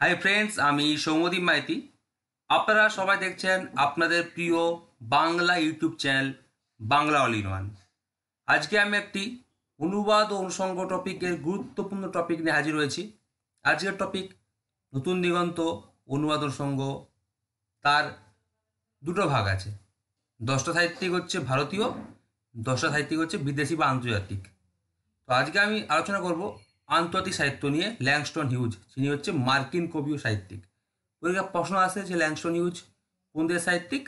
Hi friends, আমি সৌম্যদীপ মাইতি। আপনারা সবাই দেখছেন আপনাদের প্রিয় Bangla YouTube channel Bangla all in one. আজকে আমি একটি অনুবাদ ও অনুষঙ্গ টপিকের গুরুত্বপূর্ণ টপিক নিয়ে হাজির হয়েছি। আজকের টপিক নতুন দিগন্ত অনুবাদ অনুষঙ্গ। তার দুটো ভাগ আছে। 10টা সাহিত্যিক হচ্ছে ভারতীয়, 10টা সাহিত্যিক হচ্ছে বিদেশি বা আন্তর্জাতিক। তো আজকে আমি আলোচনা করব আন্তর্জাতিক সাহিত্য নিয়ে। ল্যাংস্টন হিউজ, যিনি হচ্ছে মার্কিন কবি ও সাহিত্যিক। পরীক্ষা প্রশ্ন আসে যে ল্যাংস্টন হিউজ কোন দেশের সাহিত্যিক?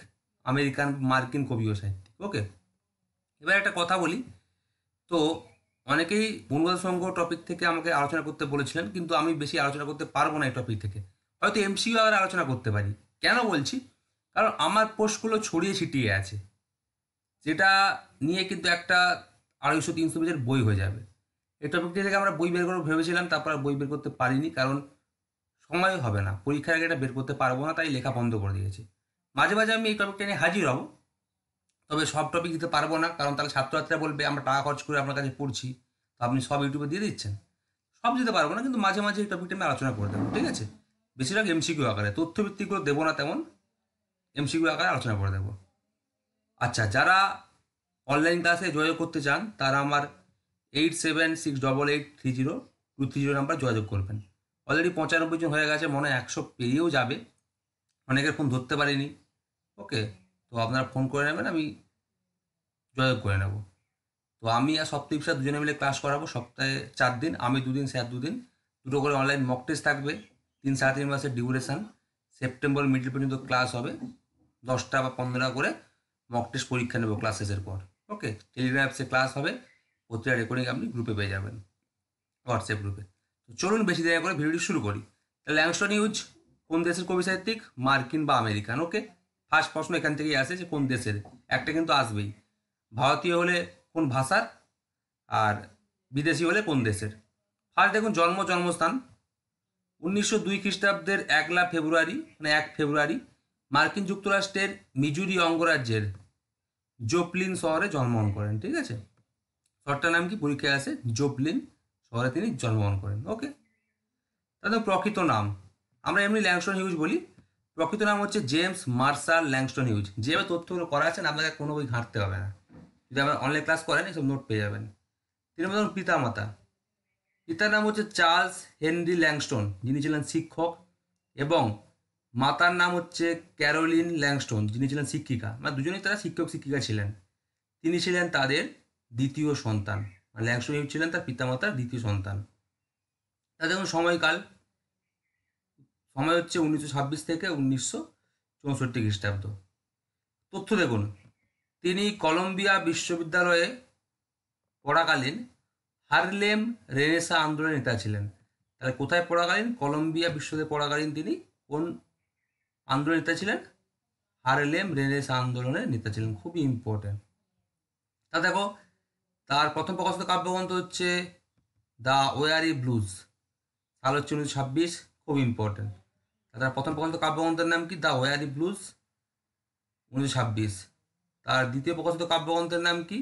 আমেরিকান মার্কিন কবি ও সাহিত্যিক। ওকে, এবার একটা কথা বলি। তো অনেকেই অনুবাদ সংঘ টপিক থেকে আমাকে আলোচনা করতে বলেছিলেন, কিন্তু আমি বেশি আলোচনা করতে পারবো না এই টপিক থেকে। হয়তো এমসিইউ আবার আলোচনা করতে পারি। কেন বলছি? কারণ আমার পোস্টগুলো ছড়িয়ে ছিটিয়ে আছে, যেটা নিয়ে কিন্তু একটা 250-300 পেজের বই হয়ে যাবে। এই টপিকটি থেকে আমরা বই বের করবো ভেবেছিলাম, তারপর আর বই বের করতে পারিনি, কারণ সময় হবে না। পরীক্ষার আগে এটা বের করতে পারবো না, তাই লেখা বন্ধ করে দিয়েছি। মাঝে মাঝে আমি এই টপিকটা নিয়ে হাজির হব, তবে সব টপিক দিতে পারবো না, কারণ তাহলে ছাত্রছাত্রীরা বলবে আমরা টাকা খরচ করে আপনার কাছে পড়ছি, তো আপনি সব ইউটিউবে দিয়ে দিচ্ছেন। সব দিতে পারবো না, কিন্তু মাঝে মাঝে এই টপিকটা আমি আলোচনা করে দেবো, ঠিক আছে? বেশিরভাগ এমসিকিউ আকারে, তথ্যভিত্তিকগুলো দেবো না তেমন, এমসিকিউ আকারে আলোচনা করে দেবো। আচ্ছা, যারা অনলাইন ক্লাসে যোগাযোগ করতে চান তারা আমার 8768830230 নাম্বার যোগাযোগ করবেন। অলরেডি 95 জন হয়ে গেছে, মনে হয় 100 পেরিয়েও যাবে। অনেকের ফোন ধরতে পারিনি। ওকে, তো আপনারা ফোন করে নেবেন, আমি যোগাযোগ করে নেব। তো আমি আর সপ্তীপ স্যার দুজনে মিলে ক্লাস করাবো সপ্তাহে 4 দিন, আমি 2 দিন, স্যার 2 দিন। দুটো করে অনলাইন মক টেস্ট থাকবে। 3 সাড়ে 3 মাসের ডিউরেশান। সেপ্টেম্বর মিডল পর্যন্ত ক্লাস হবে। 10টা বা 15টা করে মক টেস্ট পরীক্ষা নেব ক্লাস শেষের পর। ওকে, টেলিগ্রাম অ্যাপসে ক্লাস হবে। প্রতিটা রেকর্ডিং আপনি গ্রুপে পেয়ে যাবেন, হোয়াটসঅ্যাপ গ্রুপে। তো চলুন বেশি দেরি করে ভিডিওটি শুরু করি। তাহলে ল্যাংস্টন হিউজ কোন দেশের কবি সাহিত্যিক? মার্কিন বা আমেরিকান। ওকে, ফার্স্ট প্রশ্ন এখান থেকেই আসে যে কোন দেশের, একটা কিন্তু আসবেই। ভারতীয় হলে কোন ভাষার, আর বিদেশি হলে কোন দেশের। ফার্স্ট দেখুন জন্মস্থান। 1902 খ্রিস্টাব্দের 1 ফেব্রুয়ারি, মানে 1 ফেব্রুয়ারি, মার্কিন যুক্তরাষ্ট্রের মিজুরি অঙ্গরাজ্যের জোপলিন শহরে জন্মগ্রহণ করেন। ঠিক আছে, শহরটার নাম কি পরীক্ষায় আসে? জোপলিন শহরে তিনি জন্মগ্রহণ করেন। ওকে, তাদের প্রকৃত নাম, আমরা এমনি ল্যাংস্টন হিউজ বলি, প্রকৃত নাম হচ্ছে জেমস মার্শাল ল্যাংস্টন হিউজ। যেভাবে তথ্যগুলো করা আছেন আপনাকে কোনো বই ঘাঁটতে হবে না, যদি আপনারা অনলাইন ক্লাস করেন এসব নোট পেয়ে যাবেন। তিনি বলুন পিতা মাতা। পিতার নাম হচ্ছে চার্লস হেনরি ল্যাংস্টন, যিনি ছিলেন শিক্ষক, এবং মাতার নাম হচ্ছে ক্যারোলিন ল্যাংস্টন, যিনি ছিলেন শিক্ষিকা। মানে দুজনেই তারা শিক্ষক শিক্ষিকা ছিলেন। তিনি ছিলেন তাদের দ্বিতীয় সন্তান, মানে ল্যাংস্টন হিউজ ছিলেন তার পিতামাতার দ্বিতীয় সন্তান। তাদের দেখুন সময়কাল, সময় হচ্ছে 1926 থেকে 1964 খ্রিস্টাব্দ। তথ্য দেখুন, তিনি কলম্বিয়া বিশ্ববিদ্যালয়ে পড়াকালীন হারলেম রেনেসা আন্দোলনের নেতা ছিলেন। তাহলে কোথায় পড়াকালীন? কলম্বিয়া বিশ্ববিদ্যালয়ে পড়াকালীন তিনি কোন আন্দোলনের নেতা ছিলেন? হারলেম রেনেসা আন্দোলনের নেতা ছিলেন। খুবই ইম্পর্টেন্ট। তা দেখো, তার প্রথম প্রকাশিত কাব্যগ্রন্থ হচ্ছে দ্য ওয়ারি ব্লুজ, সাল হচ্ছে 1926। খুব ইম্পর্টেন্ট। তার প্রথম প্রকাশিত কাব্যগ্রন্থের নাম কি? The worry blues, 1926। তার দ্বিতীয় প্রকাশিত কাব্যগ্রন্থের নাম কি?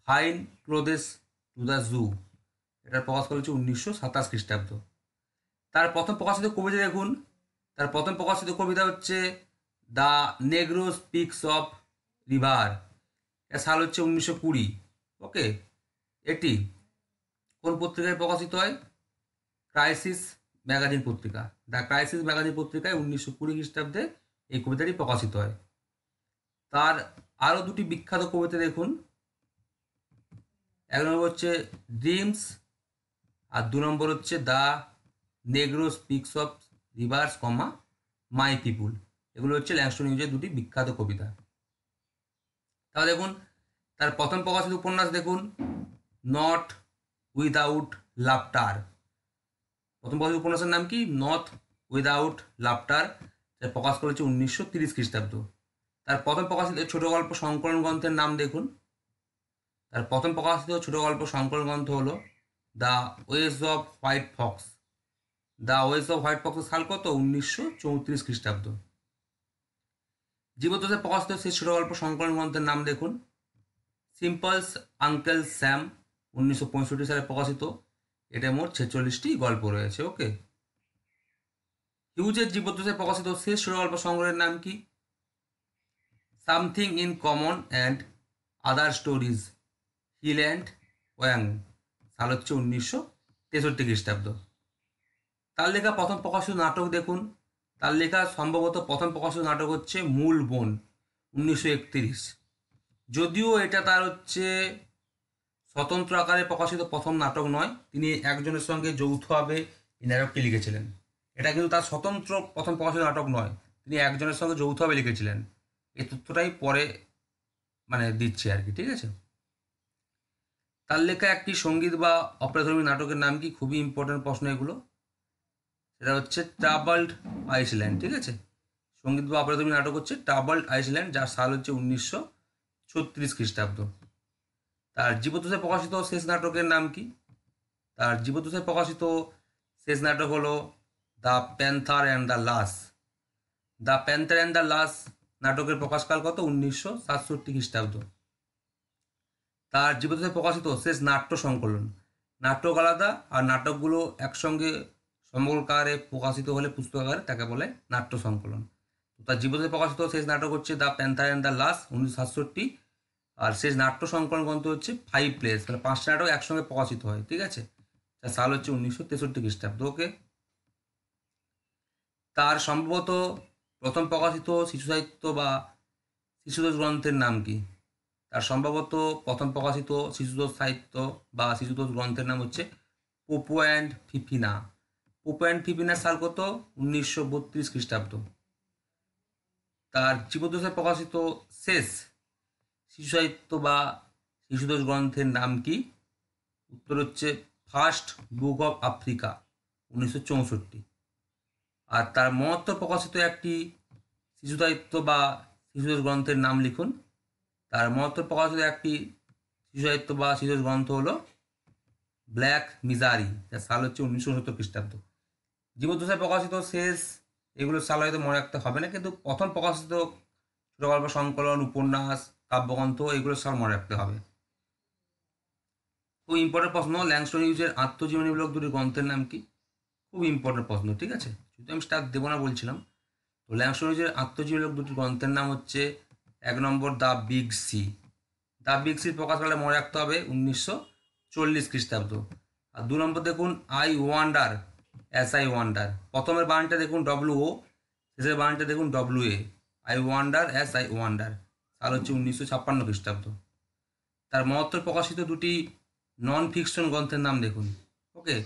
ফাইন ক্লোদেস টু দ্য জু, এটার প্রকাশ করেছে 1927 খ্রিস্টাব্দ। তার প্রথম প্রকাশিত কবিতা দেখুন, তার প্রথম প্রকাশিত কবিতা হচ্ছে the Negro speaks of river, এর সাল হচ্ছে 1920। ওকে, এটি কোন পত্রিকায় প্রকাশিত হয়? ক্রাইসিস ম্যাগাজিন পত্রিকা। দ্য ক্রাইসিস ম্যাগাজিন পত্রিকায় 1920 খ্রিস্টাব্দে এই কবিতাটি প্রকাশিত হয়। তার আরও দুটি বিখ্যাত কবিতা দেখুন, এক নম্বর হচ্ছে ড্রিমস, আর 2 নম্বর হচ্ছে the Negro speaks of rivers, my people. এগুলো হচ্ছে ল্যাংস্টন হিউজের দুটি বিখ্যাত কবিতা। তাহলে দেখুন, তার প্রথম প্রকাশিত উপন্যাস দেখুন, নট উইদাউট লাফটার। প্রথম প্রকাশিত উপন্যাসের নাম কি? নট উইদাউট লাফটার, যা প্রকাশ করেছে 1930 খ্রিস্টাব্দ। তার প্রথম প্রকাশিত ছোট গল্প সংকলন গ্রন্থের নাম দেখুন, তার প্রথম প্রকাশিত ছোট গল্প সংকলন গ্রন্থ হলো the ways of white folks. The ways of white ফক্সের সাল কত? 1934 খ্রিস্টাব্দ। জীবদ্দশায় প্রকাশিত সেই ছোট গল্প সংকলন গ্রন্থের নাম দেখুন, সিম্পলস আঙ্কেল স্যাম, 1965 সালে প্রকাশিত। এটা মোট 46টি গল্প রয়েছে। ওকে, হিউজের জীবদ্দশায় প্রকাশিত শেষ ছোট গল্প সংগ্রহের নাম কি? Something in common and other stories, Hill and Wang, সাল হচ্ছে 1963 খ্রিস্টাব্দ। তার লেখা প্রথম প্রকাশিত নাটক দেখুন, তার লেখা সম্ভবত প্রথম প্রকাশিত নাটক হচ্ছে মূল বোন, 1931। যদিও এটা তার হচ্ছে স্বতন্ত্র আকারে প্রকাশিত প্রথম নাটক নয়, তিনি একজনের সঙ্গে যৌথভাবে এই নাটকটি লিখেছিলেন। এটা কিন্তু তার স্বতন্ত্র প্রথম প্রকাশিত নাটক নয়, তিনি একজনের সঙ্গে যৌথভাবে লিখেছিলেন। এই তথ্যটাই পরে মানে দিচ্ছি আর কি, ঠিক আছে। তার লেখা একটি সঙ্গীত বা অপরাধর্মী নাটকের নাম কি? খুবই ইম্পর্টেন্ট প্রশ্ন এগুলো। সেটা হচ্ছে ট্রাবলড আইসল্যান্ড, ঠিক আছে। সঙ্গীত বা অপরাধর্মী নাটক হচ্ছে ট্রাবলড আইসল্যান্ড, যার সাল হচ্ছে 1936 খ্রিস্টাব্দ। তার জীবদ্দশায় প্রকাশিত শেষ নাটকের নাম কি? তার জীবদ্দশায় প্রকাশিত শেষ নাটক হলো the panther and the lash. The panther and the lash নাটকের প্রকাশকাল কত? 1967 খ্রিস্টাব্দ। তার জীবদ্দশায় প্রকাশিত শেষ নাট্য সংকলন, নাটক আলাদা আর নাটকগুলো একসঙ্গে সমগ্রকারে প্রকাশিত হলে পুস্তক আকারে তাকে বলে নাট্য সংকলন। তার জীবদ্দশায় প্রকাশিত শেষ নাটক হচ্ছে দ্য প্যান্থার অ্যান্ড দ্য লাস, 1967। আর শেষ নাট্য সংকলন গ্রন্থ হচ্ছে 5 প্লেস, মানে 5টা নাটক একসঙ্গে প্রকাশিত হয়, ঠিক আছে। তার সাল হচ্ছে 1963 খ্রিস্টাব্দ। ওকে। তার সম্ভবত প্রথম প্রকাশিত শিশু সাহিত্য বা শিশুতোষ গ্রন্থের নাম কি? তার সম্ভবত প্রথম প্রকাশিত শিশুতোষ সাহিত্য বা শিশুতোষ গ্রন্থের নাম হচ্ছে পোপো অ্যান্ড ফিফিনা। পোপো অ্যান্ড ফিফিনার সাল কত? 1932 খ্রিস্টাব্দ। তার জীবদ্দশায় প্রকাশিত শেষ শিশু সাহিত্য বা শিশুতোষ গ্রন্থের নাম কি? উত্তর হচ্ছে ফার্স্ট বুক অফ আফ্রিকা, 1964। আর তার মহত্তর প্রকাশিত একটি শিশু সাহিত্য বা শিশুতোষ গ্রন্থের নাম লিখুন। তার মহত্তর প্রকাশিত একটি শিশু সাহিত্য বা শিশুতোষ গ্রন্থ হলো ব্ল্যাক মিজারি, যার সাল হচ্ছে 1969 খ্রিস্টাব্দ। জীবদ্দশায় প্রকাশিত শেষ, এগুলোর সাল হয়তো মনে রাখতে হবে না, কিন্তু প্রথম প্রকাশিত ছোট গল্প সংকলন, উপন্যাস, কাব্যগ্রন্থ, এগুলোর সাল মনে রাখতে হবে। খুব ইম্পর্টেন্ট প্রশ্ন, ল্যাংস্টন হিউজের আত্মজীবনীমূলক দুটি গ্রন্থের নাম কি? খুব ইম্পর্টেন্ট প্রশ্ন, ঠিক আছে। যদি আমি স্টার দেবো না বলছিলাম। তো ল্যাংস্টন হিউজের আত্মজীবনীমূলক দুটি গ্রন্থের নাম হচ্ছে 1 নম্বর the big sea. The big সির প্রকাশকালে মনে রাখতে হবে 1940 খ্রিস্টাব্দ। আর 2 নম্বর দেখুন I wonder as I wander. প্রথমের বানানটা দেখুন WO, শেষের বানানটা দেখুন WA। I wonder as I wander, সাল হচ্ছে 1956 খ্রিস্টাব্দ। তার মহত্তর প্রকাশিত দুটি নন ফিকশন গ্রন্থের নাম দেখুন। ওকে,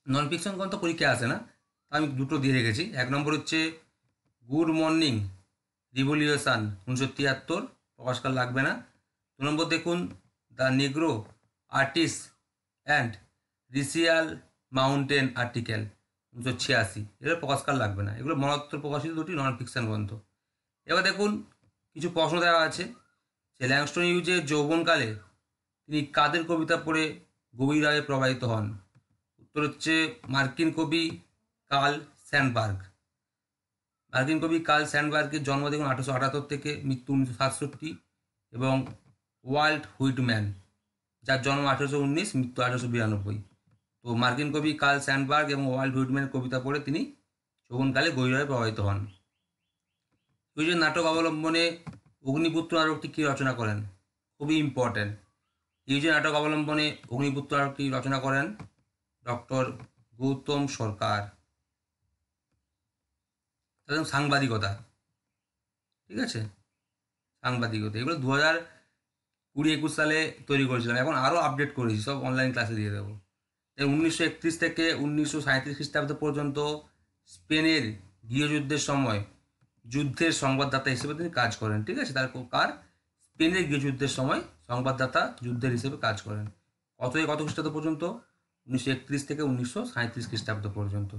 নন ফিকশন গ্রন্থ পরীক্ষায় আসে না, আমি দুটো দিয়ে রেখেছি। 1 নম্বর হচ্ছে গুড মর্নিং রিভলিউশন, 1973, প্রকাশকাল লাগবে না। 2 নম্বর দেখুন the Negro artist and racial mountain article, 1986, এগুলো প্রকাশকাল লাগবে না। এগুলো মরণোত্তর প্রকাশিত দুটি নন ফিকশন গ্রন্থ। এবার দেখুন কিছু প্রশ্ন দেওয়া আছে যে ল্যাংস্টন হিউজের যৌবনকালে তিনি কাদের কবিতা পড়ে গভীরভাবে প্রভাবিত হন? উত্তর হচ্ছে মার্কিন কবি কার্ল স্যান্ডবার্গ। মার্কিন কবি কার্ল স্যান্ডবার্গের জন্ম দেখুন 1878 থেকে মৃত্যু 1967, এবং ওয়াল্ট হুইটম্যান, যার জন্ম 1819, মৃত্যু 1892। তো মার্কিন কবি কার্ল স্যান্ডবার্গ এবং ওয়াল্ট হুইটম্যানের কবিতা পড়ে তিনি যৌবনকালে গভীরভাবে প্রভাবিত হন। হিউজের নাটক অবলম্বনে অগ্নিপুত্র নাটকটি কী রচনা করেন? খুবই ইম্পর্ট্যান্ট। হিউজের নাটক অবলম্বনে অগ্নিপুত্র নাটকটি রচনা করেন ডক্টর গৌতম সরকার। তাদের সাংবাদিকতা, ঠিক আছে, সাংবাদিকতা, এগুলো 2020-21 সালে তৈরি করেছিলাম, এখন আরও আপডেট করেছি, সব অনলাইন ক্লাসে দিয়ে দেবো। 1931 থেকে 1937 খ্রিস্টাব্দ পর্যন্ত স্পেনের গৃহযুদ্ধের সময় যুদ্ধের সংবাদদাতা হিসেবে তিনি কাজ করেন, ঠিক আছে। তার কার? স্পেনের গৃহযুদ্ধের সময় সংবাদদাতা যুদ্ধের হিসেবে কাজ করেন। কত থেকে কত খ্রিস্টাব্দ পর্যন্ত? 1931 থেকে 1937 খ্রিস্টাব্দ পর্যন্ত।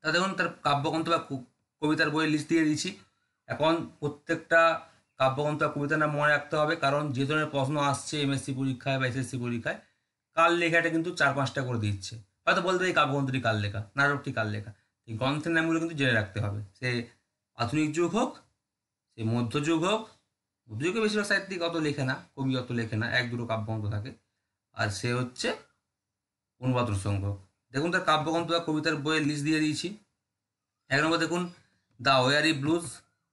তা দেখুন তার কাব্যগ্রন্থ বা কবিতার বইয়ের লিস্ট দিয়ে দিয়েছি। এখন প্রত্যেকটা কাব্যগ্রন্থ বা কবিতার নাম মনে রাখতে হবে, কারণ যে ধরনের প্রশ্ন আসছে MSc পরীক্ষায় বা SSC পরীক্ষায়, কার লেখাটা কিন্তু 4-5টা করে দিচ্ছে। হয়তো বলতে এই কাব্যগ্রন্থটি কার লেখা, নাটকটি কার লেখা। এই গ্রন্থের নামগুলো কিন্তু জেনে রাখতে হবে। সে আধুনিক যুগ হোক, সে মধ্যযুগ হোক। মধ্যযুগে বেশিরভাগ সাহিত্যিক অত লেখে না, কবি অত লেখে না, 1-2 কাব্যগ্রন্থ থাকে। আর সে হচ্ছে অনুবাদ সংগ্রহ। দেখুন তার কাব্যগ্রন্থ বা কবিতার বইয়ের লিস্ট দিয়ে দিয়েছি। এক নম্বর দেখুন দ্য ওয়ারি ব্লুজ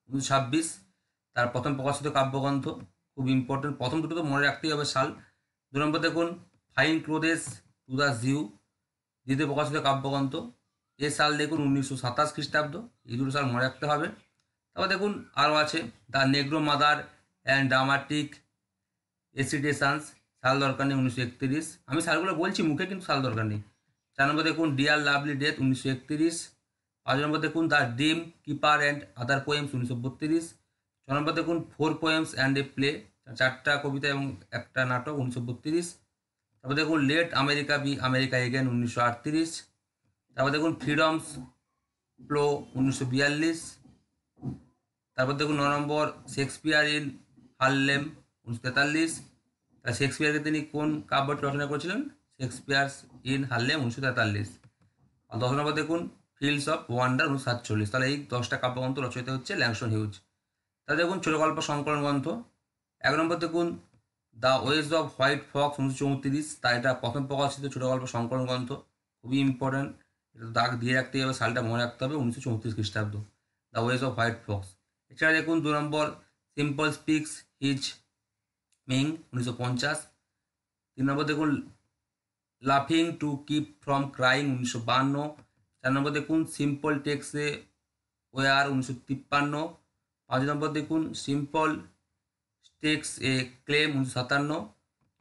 1926, তার প্রথম প্রকাশিত কাব্যগ্রন্থ, খুব ইম্পর্টেন্ট, প্রথম দুটো তো মনে রাখতেই হবে সাল। দু নম্বর দেখুন ফাইন ক্লোদেস টু দ্য জিউ, দ্বিতীয় প্রকাশিত কাব্যগ্রন্থ, এ সাল দেখুন 1927 খ্রিস্টাব্দ, এই দুটো সাল মনে রাখতে হবে। তারপর দেখুন আরও আছে the Negro mother and dramatic recitations, সাল দরকার নেই 1931, আমি সালগুলো বলছি মুখে কিন্তু সাল দরকার নেই। 4 নম্বর দেখুন ডিয়ার লাভলি ডেথ 1931, 5 নম্বর দেখুন the dream keeper and other poems 1932, 6 নম্বর দেখুন 4 পোয়েমস অ্যান্ড এ প্লে, 4টা কবিতা এবং একটা নাটক 1932, তারপর দেখুন let America be America again 1938, তারপর দেখুন ফ্রিডমস ফ্লো 1942, তারপর দেখুন 9 নম্বর শেক্সপিয়ার ইন হারলেম 1943, তা শেক্সপিয়ারকে তিনি কোন কাব্যটি রচনা করেছিলেন? Shakespeare in Harlem 1943। আর 10 নম্বর দেখুন ফিল্ডস অফ ওয়ান্ডার 1947। তাহলে এই 10টা কাব্যগ্রন্থ রচয়িত হচ্ছে ল্যাংস্টন হিউজ। তাহলে দেখুন ছোট গল্প সংকলন গ্রন্থ, 1 নম্বর দেখুন the ways of white Fox 1934, তা এটা প্রথম প্রকাশিত ছোট গল্প সংকলন গ্রন্থ, খুবই ইম্পর্টেন্ট, এটা দাগ দিয়ে রাখতে হবে, সালটা মনে রাখতে হবে 1934 খ্রিস্টাব্দ, the ways of white Fox. এছাড়া দেখুন 2 নম্বর সিম্পল স্পিক্স হিজ মিং 1950, 3 নম্বর দেখুন লাফিং টু কিপ ফ্রম ক্রাইং 1952, 4 নম্বর দেখুন সিম্পল টেক্স এ ওয়ার 1953, 5 নম্বর দেখুন সিম্পল টেক্স এ ক্লেম 1957,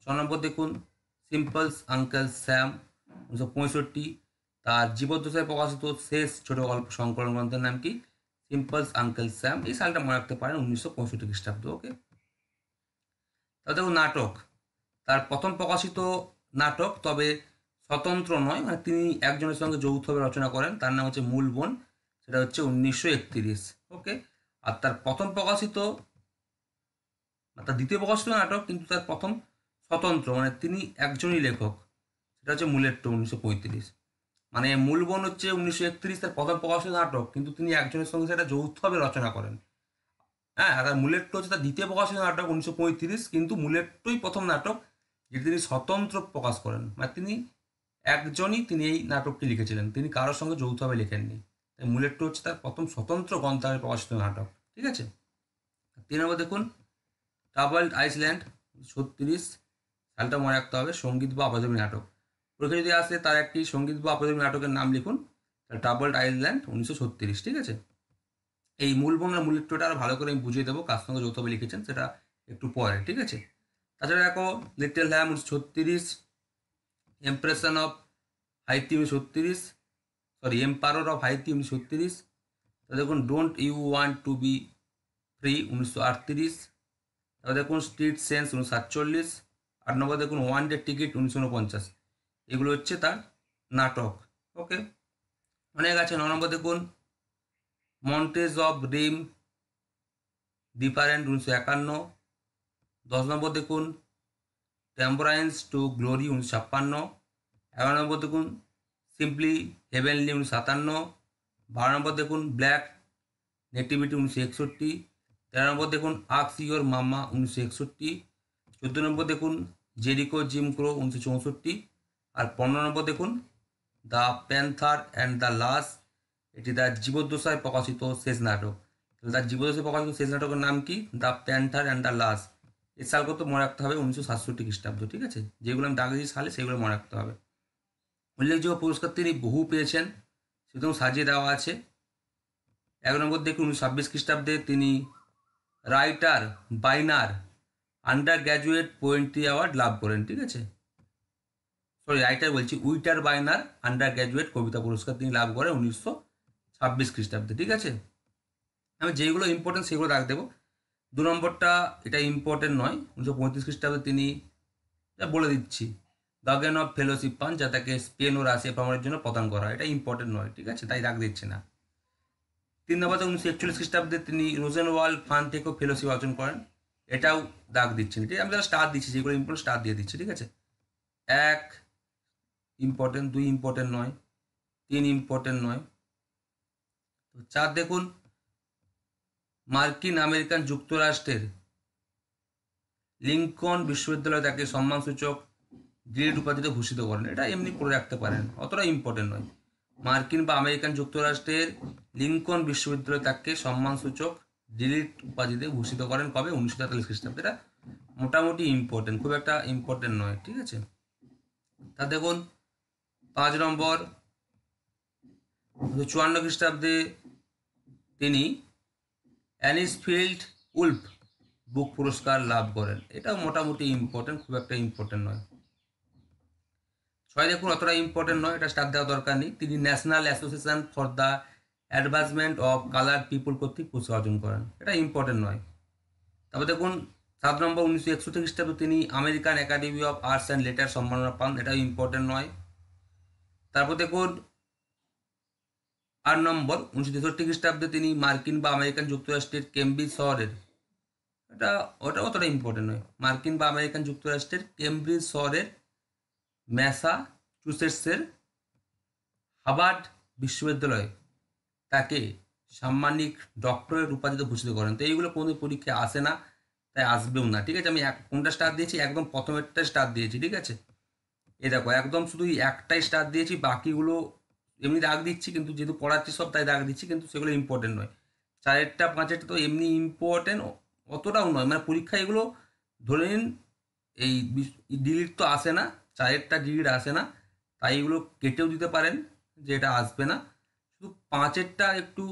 6 নম্বর দেখুন সিম্পলস আঙ্কেল স্যাম 1965, তার জীবদ্দশায় প্রকাশিত শেষ ছোট গল্প সংকলন গ্রন্থের নাম কি? সিম্পলস আঙ্কেল স্যাম, এই সালটা মনে রাখতে পারেন 1965 খ্রিস্টাব্দ। ওকে, তাহলে দেখুন নাটক, তার প্রথম প্রকাশিত নাটক, তবে স্বতন্ত্র নয়, মানে তিনি একজনের সঙ্গে যৌথভাবে রচনা করেন, তার নাম হচ্ছে মূল বোন, সেটা হচ্ছে 1931। ওকে, আর তার প্রথম প্রকাশিত, তার দ্বিতীয় প্রকাশিত নাটক কিন্তু তার প্রথম স্বতন্ত্র, মানে তিনি একজনই লেখক, সেটা হচ্ছে মূলেরটো 1935। মানে মূল বোন হচ্ছে 1931 তার প্রথম প্রকাশিত নাটক, কিন্তু তিনি একজনের সঙ্গে সেটা যৌথভাবে রচনা করেন। হ্যাঁ, আর মূলেরটো হচ্ছে তার দ্বিতীয় প্রকাশিত নাটক 1935, কিন্তু মূলেরটোই প্রথম নাটক যেটি তিনি স্বতন্ত্র প্রকাশ করেন, মানে তিনি একজনই তিনি এই নাটকটি লিখেছিলেন, তিনি কারোর সঙ্গে যৌথভাবে লেখেননি। তাই মূলেরটো হচ্ছে তার প্রথম স্বতন্ত্র গ্রন্থাগারে প্রকাশিত নাটক। ঠিক আছে, 3 নম্বর দেখুন ট্রাবলড আইসল্যান্ড 36, সালটা মনে রাখতে হবে, সঙ্গীত বা অপজমি নাটক। পরীক্ষা যদি আসে তার একটি সঙ্গীত বা অপজমি নাটকের নাম লিখুন, ট্রাবলড আইসল্যান্ড 1936। ঠিক আছে, এই মূল বোন আর মূলেরটোটা আরও ভালো করে আমি বুঝিয়ে দেবো কার সঙ্গে যৌথভাবে লিখেছেন সেটা একটু পরে। ঠিক আছে, তাছাড়া দেখো little lamb 1936, impression of Haiti 1936, sorry empire of Haiti 1936, তো দেখুন don't you want to be free 1938, তারপর দেখুন স্ট্রিট সেন্স 1947, 8 নম্বর দেখুন ওয়ান ডে টিকিট 1949, এগুলো হচ্ছে তার নাটক। ওকে, অনেক আছে। 9 নম্বর দেখুন মন্টেজ অফ রিম ডিফারেন্ট 1951, 10 নম্বর দেখুন টেম্পোরাইন্স টু গ্লোরি 1956, 11 নম্বর দেখুন সিম্পলি হেভেনলি 1957, 12 নম্বর দেখুন ব্ল্যাক নেটিভিটি 1961, 13 নম্বর দেখুন আক্স ইয়োর মামা 1961, 14 নম্বর দেখুন জেরিকো জিম ক্রো 1964, আর 15 নম্বর দেখুন দ্য প্যান্থার অ্যান্ড দ্য লাস, এটি তার জীবদ্দশায় প্রকাশিত শেষ নাটক। তার জীবদ্দশায় প্রকাশিত শেষ নাটকের নাম কি? দ্য প্যান্থার অ্যান্ড দ্য লাস। এর সাল কত মনে রাখতে হবে? 1967 খ্রিস্টাব্দ। ঠিক আছে, যেগুলো আমি দাগ দিয়েছি সালে সেগুলো মনে রাখতে হবে। উল্লেখযোগ্য পুরস্কার তিনি বহু পেয়েছেন, সেরকম সাজিয়ে দেওয়া আছে। 1 নম্বর দেখুন 1926 খ্রিস্টাব্দে তিনি writer Bynner undergraduate poetry award লাভ করেন। ঠিক আছে, সরি রাইটার বলছি, উইটার বাইনার আন্ডার গ্র্যাজুয়েট কবিতা পুরস্কার তিনি লাভ করেন 1926 খ্রিস্টাব্দে। ঠিক আছে, আমি যেগুলো ইম্পর্টেন্ট সেগুলো রাখ দেবো। 2 নম্বরটা এটা ইম্পর্টেন্ট নয়, 1935 খ্রিস্টাব্দে তিনি বলে দিচ্ছি গার্গেন অফ ফেলোশিপ পান, যা তাকে স্পেন ও রাশিয়া ভ্রমণের জন্য প্রদান করা হয়, এটা ইম্পর্টেন্ট নয়। ঠিক আছে, তাই রাখ দিচ্ছে না। 3 নম্বরে 1941 খ্রিস্টাব্দে তিনি রোজেনওয়াল্ড ফান্ড থেকেও ফেলোশিপ অর্জন করেন, এটাও দাগ দিচ্ছেন। ঠিক আছে, আমি যারা স্টার দিচ্ছি যেগুলো ইম্পর্টেন্ট স্টার দিয়ে দিচ্ছি। ঠিক আছে, 1 ইম্পর্টেন্ট, 2 ইম্পর্টেন্ট নয়, 3 ইম্পর্টেন্ট নয়। তো 4 দেখুন মার্কিন আমেরিকান যুক্তরাষ্ট্রের লিঙ্কন বিশ্ববিদ্যালয় তাকে সম্মানসূচক গ্রেড উপাধিতে ভূষিত করেন, এটা এমনি পড়ে রাখতে পারেন, অতটা ইম্পর্টেন্ট নয়। মার্কিন বা আমেরিকান যুক্তরাষ্ট্রের লিঙ্কন বিশ্ববিদ্যালয় তাকে সম্মানসূচক ডিলিট উপাধিতে ভূষিত করেন কবে? 1943 খ্রিস্টাব্দে। এটা মোটামুটি ইম্পর্টেন্ট, খুব একটা ইম্পর্টেন্ট নয়, ঠিক আছে। তা দেখুন 5 নম্বর 1954 খ্রিস্টাব্দে তিনি অ্যানিসফিল্ড উল্ফ বুক পুরস্কার লাভ করেন। এটাও মোটামুটি ইম্পর্টেন্ট, খুব একটা ইম্পর্টেন্ট নয়। 6 দেখুন অতটা ইম্পর্টেন্ট নয়, এটা স্টার দেওয়া দরকার নেই। তিনি national association for the advancement of colour people কর্তৃক পুরস্কার অর্জন করেন। এটা ইম্পর্টেন্ট নয়। তারপর দেখুন 7 নম্বর 1961 খ্রিস্টাব্দে তিনি American academy of arts and letter সম্মাননা পান। এটাও ইম্পর্টেন্ট নয়। তারপর দেখুন 8 নম্বর 1963 খ্রিস্টাব্দে তিনি মার্কিন বা আমেরিকান যুক্তরাষ্ট্রের কেমব্রিজ শহরের, ওটা অতটা ইম্পর্টেন্ট নয়। মার্কিন বা আমেরিকান যুক্তরাষ্ট্রের কেমব্রিজ শহরের ম্যাসাচুসেটসের হার্ভার্ড বিশ্ববিদ্যালয় তাকে সাম্মানিক ডক্টরেট উপাধিতে ভূষিত করেন। তো এইগুলো কোনো পরীক্ষায় আসে না, তাই আসবেও না, ঠিক আছে। আমি কোনটা স্টার দিয়েছি? একদম প্রথমেরটা স্টার দিয়েছি, ঠিক আছে। এই দেখো একদম শুধু একটাই স্টার দিয়েছি, বাকিগুলো এমনি দাগ দিচ্ছি, কিন্তু যেহেতু পড়াচ্ছি সব তাই দাগ দিচ্ছি, কিন্তু সেগুলো ইম্পর্টেন্ট নয়। 4টা 5টা তো এমনি ইম্পর্টেন্ট অতটাও নয়, মানে পরীক্ষায় এগুলো ধরে নিন এই ডিলিট তো আসে না, 4টা ডিলিট আসে না, তাই এগুলো কেটেও দিতে পারেন যে এটা আসবে না। শুধু 5টা একটু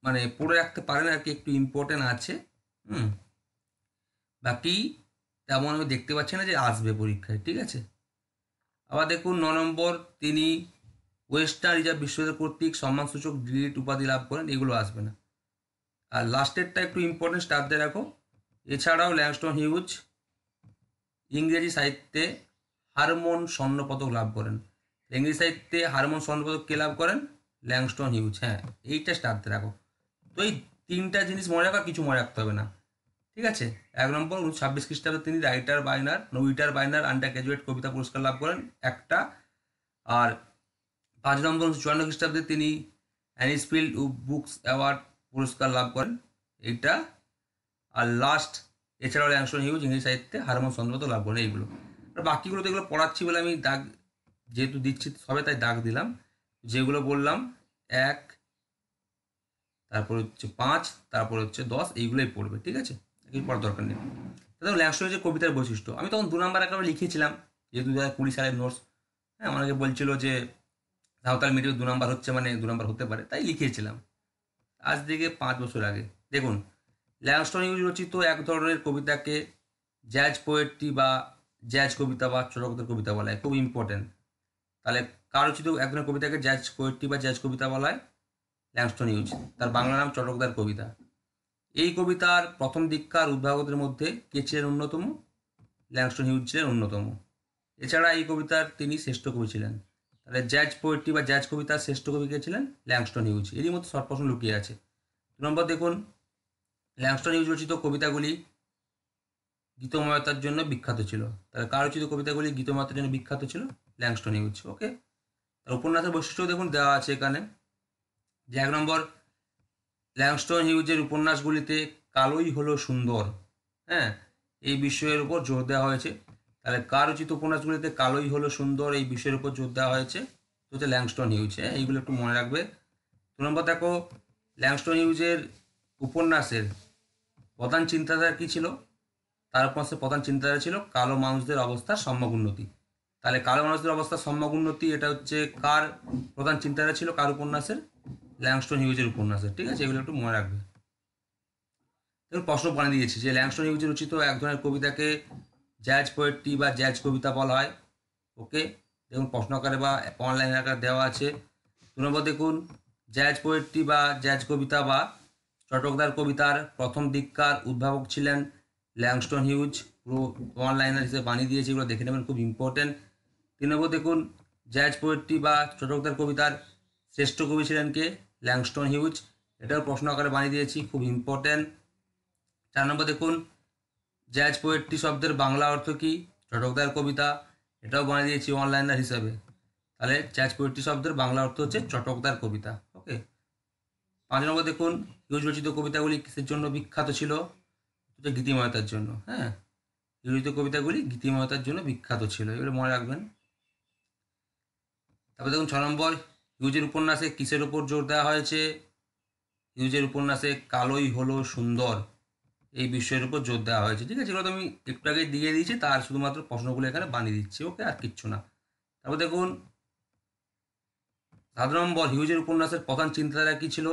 মানে পড়ে রাখতে পারেন আর কি, একটু ইম্পর্টেন্ট আছে। বাকি তেমন আমি দেখতে পাচ্ছি না যে আসবে পরীক্ষায়, ঠিক আছে। আবার দেখুন 9 নম্বর তিনি ওয়েস্টার্ন রিজার্ভ বিশ্ববিদ্যালয় কর্তৃক সম্মানসূচক ডিলিট উপাধি লাভ করেন। এগুলো আসবে না। আর লাস্টেরটা একটু ইম্পর্টেন্ট স্টার দিয়ে রাখো। এছাড়াও ল্যাংস্টন হিউজ ইংরেজি সাহিত্যে হারমোন স্বর্ণপদক লাভ করেন। ইংরেজি সাহিত্যে হারমোন স্বর্ণপদক কে লাভ করেন? Langston huge. হ্যাঁ, এইটা স্টার দিয়ে রাখো। তো এই 3টা জিনিস মনে রাখা, কিছু মনে রাখতে হবে না, ঠিক আছে। 1 নম্বর 1926 খ্রিস্টাব্দে তিনি উইটার বাইনার আন্ডার গ্র্যাজুয়েট কবিতা পুরস্কার লাভ করেন একটা। আর 5 নম্বর 1954 খ্রিস্টাব্দে তিনি অ্যানিসফিল্ড বুকস অ্যাওয়ার্ড পুরস্কার লাভ করেন এইটা। আর লাস্ট এছাড়াও ল্যাংস্টন হিউজ ইংরেজি সাহিত্যে হারমোন স্বর্ণপদক লাভ করেন। এইগুলো আর বাকিগুলো তো এগুলো পড়াচ্ছি বলে আমি দাগ যেহেতু দিচ্ছি সবে তাই দাগ দিলাম। যেগুলো বললাম 1, তারপর হচ্ছে 5, তারপর হচ্ছে 10, এইগুলোই পড়বে, ঠিক আছে। এগুলো পড়ার দরকার নেই। তাহলে ল্যাংস্টন হিউজের কবিতার বৈশিষ্ট্য আমি তখন 2 নম্বর একেবারে লিখেছিলাম, যেহেতু 2020 সালের নোটস। হ্যাঁ, অনেকে বলছিল যে সাঁওতাল মিডিয়াম 2 নম্বর হচ্ছে, মানে 2 নম্বর হতে পারে, তাই লিখিয়েছিলাম আজ থেকে 5 বছর আগে। দেখুন ল্যাংস্টন হিউজ রচিত এক ধরনের কবিতাকে জ্যাজ পোয়েট্রি বা জ্যাজ কবিতা বা চটকদার কবিতা বলা হয়, খুব ইম্পর্টেন্ট। তাহলে কার রচিত এক ধরনের কবিতাকে জ্যাজ পোয়েট্রি বা জ্যাজ কবিতা বলা হয়? Langston huge. তার বাংলা নাম চটকদার কবিতা। এই কবিতার প্রথম দিককার উদ্ভাবকদের মধ্যে কে ছিলেন অন্যতম? ল্যাংস্টন হিউজ ছিলেন অন্যতম। এছাড়া এই কবিতার তিনি শ্রেষ্ঠ কবি ছিলেন। তাহলে জ্যাজ পোয়েট্রি বা জ্যাজ কবিতার শ্রেষ্ঠ কবি কে ছিলেন? Langston huge. এরই মধ্যে শর্ট প্রশ্ন লুকিয়ে আছে। 2 নম্বর দেখুন ল্যাংস্টন হিউজ রচিত কবিতাগুলি গীতময়তার জন্য বিখ্যাত ছিল। তাহলে কার রচিত কবিতাগুলি গীতময়তার জন্য বিখ্যাত ছিল? Langston Hughes. ওকে। তার উপন্যাসের বৈশিষ্ট্য দেখুন দেওয়া আছে এখানে, যে 1 নম্বর ল্যাংস্টন হিউজের উপন্যাসগুলিতে কালোই হলো সুন্দর। হ্যাঁ, এই বিষয়ের উপর জোর দেওয়া হয়েছে। তাহলে কার রচিত উপন্যাসগুলিতে কালোই হলো সুন্দর এই বিষয়ের উপর জোর দেওয়া হয়েছে? তো হচ্ছে ল্যাংস্টন হিউজ। হ্যাঁ, এইগুলো একটু মনে রাখবে। 2 নম্বর দেখো ল্যাংস্টন হিউজের উপন্যাসের প্রধান চিন্তাধারা কী ছিল? তার উপন্যাসের প্রধান চিন্তাধারা ছিল কালো মানুষদের অবস্থার সম্যক উন্নতি। তাহলে কালো মানুষদের অবস্থার সম্যক উন্নতি এটা হচ্ছে কার প্রধান চিন্তাধারা ছিল? কার উপন্যাসের? ল্যাংস্টন হিউজের উপন্যাসের, ঠিক আছে। এগুলো একটু মনে রাখবে। দেখুন প্রশ্ন বানিয়ে দিয়েছি যে ল্যাংস্টন হিউজের রচিত এক ধরনের কবিতাকে জ্যাজ পোয়েট্রি বা জ্যাজ কবিতা বলা হয়। ওকে, দেখুন প্রশ্ন আকারে বা অনলাইন আকারে দেওয়া আছে। 2 নম্বর দেখুন জ্যাজ পোয়েট্রি বা জ্যাজ কবিতা বা চটকদার কবিতার প্রথম দিককার উদ্ভাবক ছিলেন ল্যাংস্টন হিউজ। পুরো অনলাইনার হিসেবে বানিয়ে দিয়েছে, এগুলো দেখে নেবেন, খুব ইম্পর্টেন্ট। 3 নম্বর দেখুন জ্যাজ পোয়েট্রি বা চটকদার কবিতার শ্রেষ্ঠ কবি ছিলেন কে? Langston huge. এটাও প্রশ্ন আকারে বানিয়ে দিয়েছি, খুব ইম্পর্টেন্ট। 4 নম্বর দেখুন জ্যাজ পোয়েট্রি শব্দের বাংলা অর্থ কী? চটকদার কবিতা। এটাও বানিয়ে দিয়েছি অনলাইনার হিসাবে। তাহলে জ্যাজ পোয়েট্রি শব্দের বাংলা অর্থ হচ্ছে চটকদার কবিতা। ওকে। 5 নম্বর দেখুন হিউজ রচিত কবিতাগুলি কিসের জন্য বিখ্যাত ছিল? গীতিময়তার জন্য। হ্যাঁ, হিউজ রচিত কবিতাগুলি গীতিময়তার জন্য বিখ্যাত ছিল, এগুলো মনে রাখবেন। তারপর দেখুন 6 নম্বর হিউজের উপন্যাসে কিসের উপর জোর দেওয়া হয়েছে? হিউজের উপন্যাসে কালোই হলো সুন্দর এই বিষয়ের উপর জোর দেওয়া হয়েছে। ঠিক আছে, এগুলো তো আমি একটু আগে দিয়ে দিয়েছি, তার শুধুমাত্র প্রশ্নগুলো এখানে বানিয়ে দিচ্ছি, ওকে, আর কিচ্ছু না। তারপর দেখুন 7 নম্বর, হিউজের উপন্যাসের প্রধান চিন্তাধারা কী ছিল?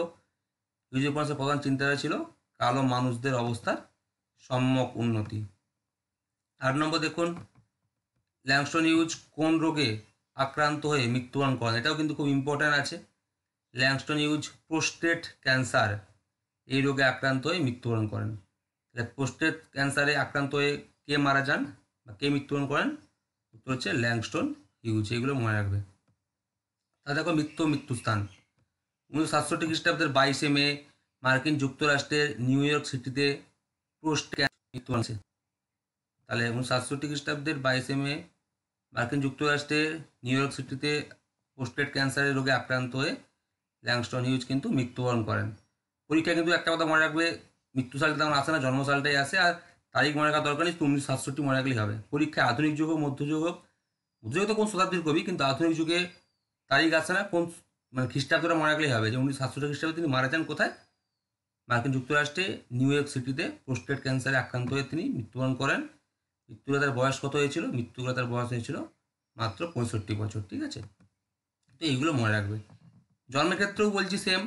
হিউজের উপন্যাসের প্রধান চিন্তাধারা ছিল কালো মানুষদের অবস্থার সম্যক উন্নতি। 8 নম্বর দেখুন, ল্যাংস্টন হিউজ কোন রোগে আক্রান্ত হয়ে মৃত্যুবরণ করেন? এটাও কিন্তু খুব ইম্পর্ট্যান্ট আছে। ল্যাংস্টন হিউজ প্রোস্টেট ক্যান্সার এই রোগে আক্রান্ত হয়ে মৃত্যুবরণ করেন। প্রোস্টেট ক্যান্সারে আক্রান্ত হয়ে কে মারা যান বা কে মৃত্যুবরণ করেন? উত্তর হচ্ছে ল্যাংস্টন হিউজ। এগুলো মনে রাখবে। তা দেখো মৃত্যুস্থান 1967 খ্রিস্টাব্দের 22শে মে মার্কিন যুক্তরাষ্ট্রের নিউ ইয়র্ক সিটিতে প্রোস্টেট মৃত্যু আছে। তাহলে 1967 খ্রিস্টাব্দের 22শে মে মার্কিন যুক্তরাষ্ট্রের নিউ ইয়র্ক সিটিতে প্রোস্টেট ক্যান্সারের রোগে আক্রান্ত হয়ে ল্যাংস্টন হিউজ কিন্তু মৃত্যুবরণ করেন। পরীক্ষায় কিন্তু একটা কথা মনে রাখবে, মৃত্যুসাল তেমন আসে না, জন্মসালটাই আসে, আর তারিখ মনে রাখার দরকার নেই, 1967 মনে রাখলেই হবে। পরীক্ষায় আধুনিক যুগ হোক মধ্যযুগ হোক, মধ্যযুগ তো কোন শতাব্দীর কবি, কিন্তু আধুনিক যুগে তারিখ আসে না, কোন মানে খ্রিস্টাব্দটা মনে রাখলেই হবে যে 1967 খ্রিস্টাব্দে তিনি মারা যান কোথায়? মার্কিন যুক্তরাষ্ট্রে নিউ ইয়র্ক সিটিতে প্রোস্টেট ক্যান্সারে আক্রান্ত হয়ে তিনি মৃত্যুবরণ করেন। মৃত্যুকালে তার বয়স কত হয়েছিল? মৃত্যুকালে তার বয়স হয়েছিল মাত্র 65 বছর। ঠিক আছে, তো এইগুলো মনে রাখবে। জন্মের ক্ষেত্রেও বলছি সেম,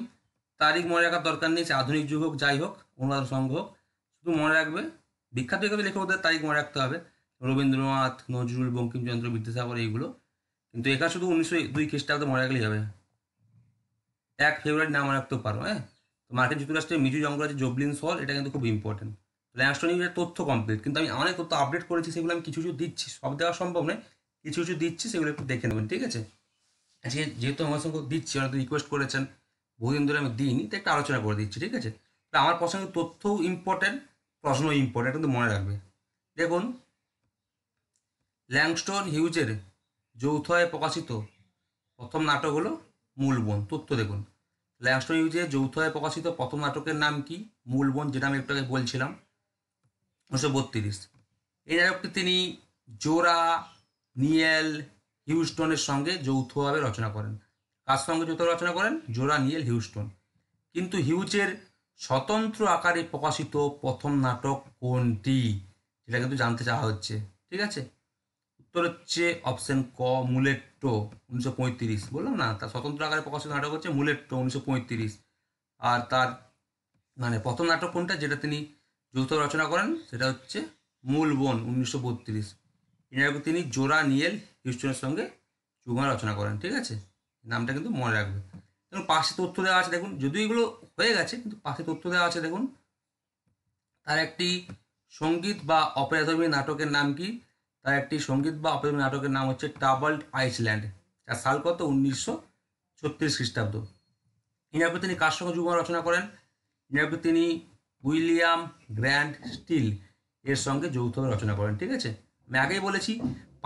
তারিখ মনে রাখার দরকার নেই, সে আধুনিক যুগ হোক যাই হোক, অনুরাধ সংঘ হোক, শুধু মনে রাখবে বিখ্যাত বিখ্যাত লেখকদের তারিখ মনে রাখতে হবে, রবীন্দ্রনাথ, নজরুল, বঙ্কিমচন্দ্র বিদ্যাসাগর, এইগুলো। কিন্তু এখানে শুধু 1902 খ্রিস্টাব্দে মনে রাখলেই হবে। 1 ফেব্রুয়ারি না মনে রাখতেও পারো। হ্যাঁ, তো মার্কিন যুক্তরাষ্ট্রের মিজুরি অঙ্গরাজ্যের জবলিন শহর, এটা কিন্তু খুব ইম্পর্টেন্ট। ল্যাংস্টন হিউজের তথ্য কমপ্লিট, কিন্তু আমি অনেক তথ্য আপডেট করেছি, সেগুলো আমি কিছু কিছু দিচ্ছি, সব দেওয়া সম্ভব নয়, কিছু কিছু দিচ্ছি, সেগুলো একটু দেখে নেবেন। ঠিক আছে, আজকে যেহেতু আমার সঙ্গে দিচ্ছি, অনেক রিকোয়েস্ট করেছেন, বহুদিন ধরে আমি দিইনি, তো একটা আলোচনা করে দিচ্ছি। ঠিক আছে, তো আমার পছন্দের তথ্যও ইম্পর্টেন্ট, প্রশ্ন ইম্পর্টেন্ট, কিন্তু মনে রাখবে। দেখুন, ল্যাংস্টন হিউজের যৌথভাবে প্রকাশিত প্রথম নাটক হলো মূলবন। তথ্য দেখুন, ল্যাংস্টন হিউজের যৌথভাবে প্রকাশিত প্রথম নাটকের নাম কি? মূলবন, যেটা আমি একটু আগে বলছিলাম, 1932। এই নাটকটি তিনি জোরা নিয়েল হিউস্টনের সঙ্গে যৌথভাবে রচনা করেন। কার সঙ্গে যৌথ রচনা করেন? জোরা নিয়েল হিউস্টন। কিন্তু হিউজের স্বতন্ত্র আকারে প্রকাশিত প্রথম নাটক কোনটি, সেটা কিন্তু জানতে চাওয়া হচ্ছে। ঠিক আছে, উত্তর হচ্ছে অপশন ক, মুলেট্টো, 1935। বললাম না, তার স্বতন্ত্র আকারে প্রকাশিত নাটক হচ্ছে মুলেট্টো, 1935। আর তার মানে প্রথম নাটক কোনটা যেটা তিনি যৌথ রচনা করেন? সেটা হচ্ছে মূলবন, 1932। এই নাটক তিনি জোরা নিয়েল হিউস্টনের সঙ্গে যুগ্ম রচনা করেন। ঠিক আছে, নামটা কিন্তু মনে রাখবে। দেখুন পাশে তথ্য দেওয়া আছে, দেখুন যদিও এগুলো হয়ে গেছে, কিন্তু পাশে তথ্য দেওয়া আছে। দেখুন, তার একটি সঙ্গীত বা অপেরাধর্মী নাটকের নাম কি? তার একটি সঙ্গীত বা অপেরাধর্মী নাটকের নাম হচ্ছে ট্রাবলড আইসল্যান্ড। তার সাল কত? 1936 খ্রিস্টাব্দ। এই নাটকে তিনি কার সঙ্গে যুগ্ম রচনা করেন? এই নাটকে তিনি উইলিয়াম গ্র্যান্ট স্টিল এর সঙ্গে যৌথভাবে রচনা করেন। ঠিক আছে, আমি আগেই বলেছি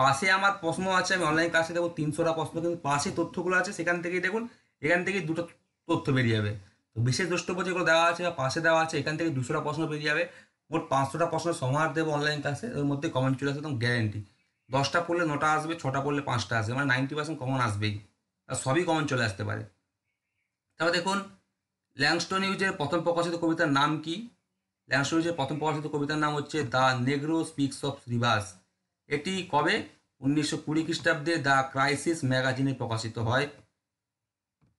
পাশে আমার প্রশ্ন আছে, আমি অনলাইন ক্লাসে দেবো 300টা প্রশ্ন, কিন্তু পাশে তথ্যগুলো আছে, সেখান থেকেই দেখুন, এখান থেকেই দুটো তথ্য বেরিয়ে যাবে। তো বিশেষ দ্রষ্টব্য যেগুলো দেওয়া আছে বা পাশে দেওয়া আছে, এখান থেকে 200টা প্রশ্ন বেরিয়ে যাবে। মোট 500টা প্রশ্ন সমাহার দেবো অনলাইন ক্লাসে, ওর মধ্যে কমেন্ট চলে আসবে, একদম গ্যারেন্টি। 10টা পড়লে 9টা আসবে, 6টা পড়লে 5টা আসবে, মানে 90% কমন আসবেই, আর সবই কমন চলে আসতে পারে। তারপর দেখুন, ল্যাংস্টন হিউজের প্রথম প্রকাশিত কবিতার নাম কি? ল্যাংস্টন হিউজের প্রথম প্রকাশিত কবিতার নাম হচ্ছে the Negro speaks of rivers. এটি কবে? 1920 খ্রিস্টাব্দে দ্য ক্রাইসিস ম্যাগাজিনে প্রকাশিত হয়।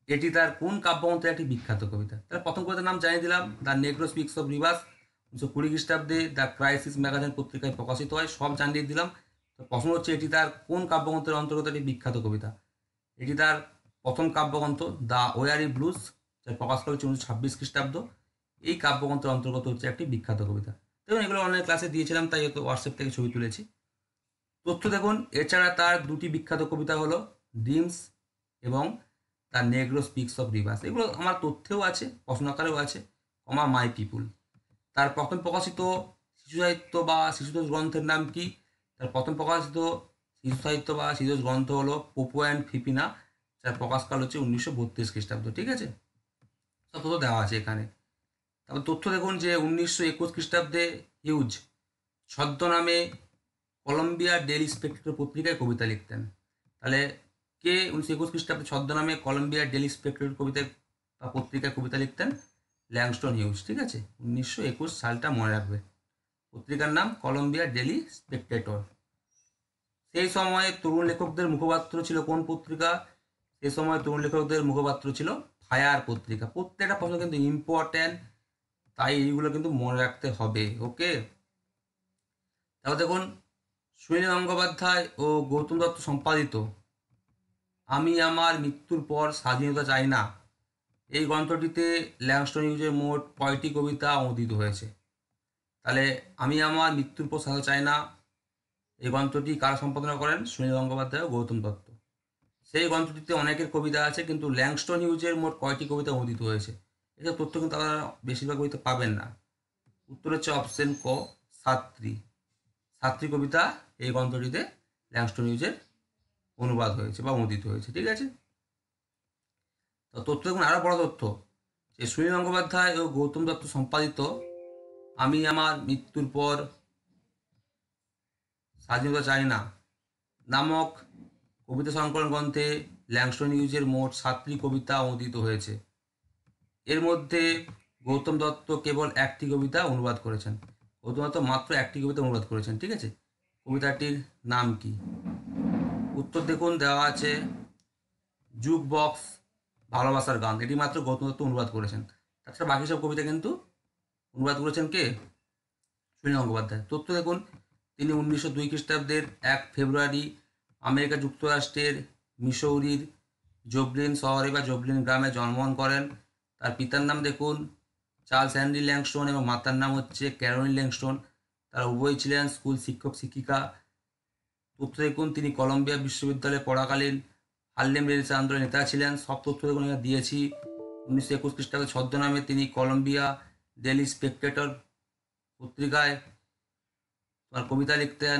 এটি তার কোন কাব্যগ্রন্থের একটি বিখ্যাত কবিতা? তার প্রথম কবিতার নাম জানিয়ে দিলাম, the Negro speaks of rivers, 1920 খ্রিস্টাব্দে দ্য ক্রাইসিস ম্যাগাজিন পত্রিকায় প্রকাশিত হয়, সব জানিয়ে দিলাম। তো প্রশ্ন হচ্ছে এটি তার কোন কাব্যগ্রন্থের অন্তর্গত একটি বিখ্যাত কবিতা? এটি তার প্রথম কাব্যগ্রন্থ দ্য ওয়ারি ব্লুজ, যার প্রকাশ করা হচ্ছে 1926 খ্রিস্টাব্দ। এই কাব্যগ্রন্থের অন্তর্গত হচ্ছে একটি বিখ্যাত কবিতা। দেখুন এগুলো অনলাইন ক্লাসে দিয়েছিলাম, তাই হয়তো হোয়াটসঅ্যাপ থেকে ছবি তুলেছি। তথ্য দেখুন, এছাড়া তার দুটি বিখ্যাত কবিতা হলো ড্রিমস এবং the Negro speaks of rivers. এগুলো আমার তথ্যেও আছে, প্রশ্ন আকারেও আছে, মাই পিপুল। তার প্রথম প্রকাশিত শিশু সাহিত্য বা শিশুতোষ গ্রন্থের নাম কি? তার প্রথম প্রকাশিত শিশু সাহিত্য বা শিশুতোষ গ্রন্থ হলো পোপো অ্যান্ড ফিপিনা, যার প্রকাশকাল হচ্ছে 1932 খ্রিস্টাব্দ। ঠিক আছে, সব তথ্য দেওয়া আছে এখানে। তারপর তথ্য দেখুন যে 1921 খ্রিস্টাব্দে হিউজ ছদ্মনামে কলম্বিয়া ডেইলি স্পেক্টেটর পত্রিকায় কবিতা লিখতেন। তাহলে কে 1921 খ্রিস্টাব্দে ছদ্মনামে কলম্বিয়া ডেইলি স্পেক্টেটর কবিতায় বা পত্রিকায় কবিতা লিখতেন? ল্যাংস্টন হিউজ, ঠিক আছে? 1921 সালটা মনে রাখবে। পত্রিকার নাম কলম্বিয়া ডেলি স্পেকটেটর। সেই সময়ে তরুণ লেখকদের মুখপাত্র ছিল কোন পত্রিকা? সেই সময় তরুণ লেখকদের মুখপাত্র ছিল ফায়ার পত্রিকা। প্রত্যেকটা প্রশ্ন কিন্তু ইম্পর্ট্যান্ট, তাই এইগুলো কিন্তু মনে রাখতে হবে। ওকে, তারপর দেখুন, সুনীল গঙ্গোপাধ্যায় ও গৌতম দত্ত সম্পাদিত আমি আমার মৃত্যুর পর স্বাধীনতা চাই না, এই গ্রন্থটিতে ল্যাংস্টন হিউজের মোট কয়টি কবিতা অনুদিত হয়েছে? তাহলে আমি আমার মৃত্যুর পর স্বাধীনতা চাই না এই গ্রন্থটি কারা সম্পাদনা করেন? সুনীল গঙ্গোপাধ্যায় ও গৌতম দত্ত। সেই গ্রন্থটিতে অনেকের কবিতা আছে, কিন্তু ল্যাংস্টন হিউজের মোট কয়টি কবিতা অনুদিত হয়েছে, এসব তথ্য কিন্তু আপনারা বেশিরভাগ কবিতা পাবেন না। উত্তর হচ্ছে অপশন ক, সাতটি। সাতটি কবিতা এই গ্রন্থটিতে ল্যাংস্টন হিউজের অনুবাদ হয়েছে বা অনুদিত হয়েছে, ঠিক আছে? তো তথ্য দেখুন, আরও বড় তথ্য, যে সুনীল গঙ্গোপাধ্যায় ও গৌতম দত্ত সম্পাদিত আমি আমার মৃত্যুর পর স্বাধীনতা চাই না নামক কবিতা সংকলন গ্রন্থে ল্যাংস্টন হিউজের মোট 7টি কবিতা অনুদিত হয়েছে। এর মধ্যে গৌতম দত্ত কেবল একটি কবিতা অনুবাদ করেছেন। গৌতম দত্ত মাত্র একটি কবিতা অনুবাদ করেছেন, ঠিক আছে? কবিতাটির নাম কি? উত্তর দেখুন দেওয়া আছে, জুক বক্স ভালোবাসার গান। এটি মাত্র গৌতম দত্ত অনুবাদ করেছেন। তাছাড়া বাকি সব কবিতা কিন্তু অনুবাদ করেছেন কে? সুনীল গঙ্গোপাধ্যায়। তথ্য দেখুন, তিনি 1902 খ্রিস্টাব্দের 1 ফেব্রুয়ারি আমেরিকা যুক্তরাষ্ট্রের মিসৌরির জবলিন শহরে বা জবলিন গ্রামে জন্মগ্রহণ করেন। তার পিতার নাম দেখুন চার্লস হেনরি ল্যাংস্টন এবং মাতার নাম হচ্ছে ক্যারোলিন ল্যাংস্টন। তারা উভয়ই ছিলেন স্কুল শিক্ষক শিক্ষিকা। তথ্য দেখুন, তিনি কলম্বিয়া বিশ্ববিদ্যালয়ে পড়াকালীন হার্লেম রেনেসাঁ আন্দোলনের নেতা ছিলেন। সব তথ্য দেখুন এখানে দিয়েছি। 1921 খ্রিস্টাব্দে ছদ্মনামে তিনি কলম্বিয়া ডেলি স্পেকটেটর পত্রিকায় কবিতা লিখতেন।